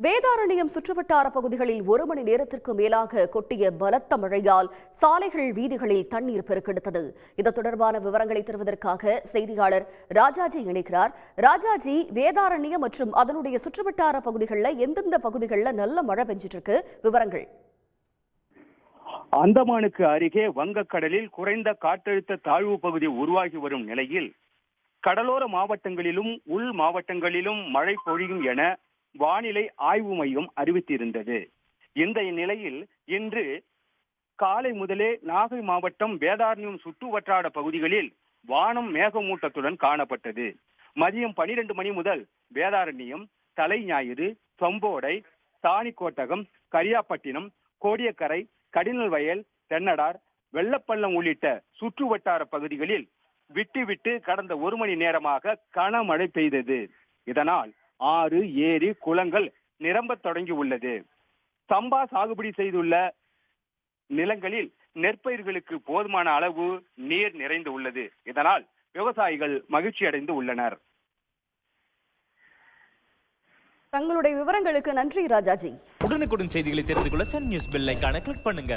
வேதாரண்யம் சுற்றுவட்டார பகுதிகளில் 1 மணி நேரத்திற்கு மேலாக கொட்டிய பலத்த மழையால் சாலைகள் வீதிகளில் தண்ணீர் பெருக்கெடுத்தது. இது தொடர்பான விவரங்களை தருவதற்காக செய்தியாளர் ராஜாஜி இணைக்கிறார். ராஜாஜி, வேதாரண்யம் மற்றும் அதனுடைய சுற்றுவட்டார பகுதிகளில் எந்தெந்த பகுதிகளில் நல்ல மழை பெஞ்சிட்டு இருக்கு, விவரங்கள்? அந்தமானுக்கு அருகே வங்கக்கடலில் குறைந்த காற்றழுத்த தாழ்வு பகுதி உருவாகி வரும் நிலையில் கடலோர மாவட்டங்களிலும் உள் மாவட்டங்களிலும் மழை பொழியும் என வானிலை ஆய்வு மையம் அறிவித்திருந்தது. இந்த நிலையில் இன்று காலை முதலே நாகை மாவட்டம் வேதாரண்யம் சுற்றுவட்டார பகுதிகளில் வானம் மேகமூட்டத்துடன் காணப்பட்டது. மதியம் 12 மணி முதல் வேதாரண்யம், தலைஞாயிறு, தொம்போடை, தாணிக்கோட்டகம், கரியாப்பட்டினம், கோடியக்கரை, கடினல் வயல், தென்னடார், வெள்ளப்பள்ளம் உள்ளிட்ட சுற்று வட்டார பகுதிகளில் விட்டு கடந்த 1 மணி நேரமாக கனமழை பெய்தது. இதனால் ஆறு, ஏரி, குளங்கள் நிரம்ப தொடங்கி உள்ளது. சம்பா சாகுபடி செய்துள்ள நிலங்களில் நெற்பயிர்களுக்கு போதுமான அளவு நீர் நிறைந்து உள்ளது. இதனால் விவசாயிகள் மகிழ்ச்சி அடைந்து உள்ளனர். தங்களுடைய விவரங்களுக்கு நன்றி ராஜாஜி. உடனுக்குடன் செய்திகளை தெரிந்து கொள்ள சன் நியூஸ் பெல் ஐகானை கிளிக் பண்ணுங்க.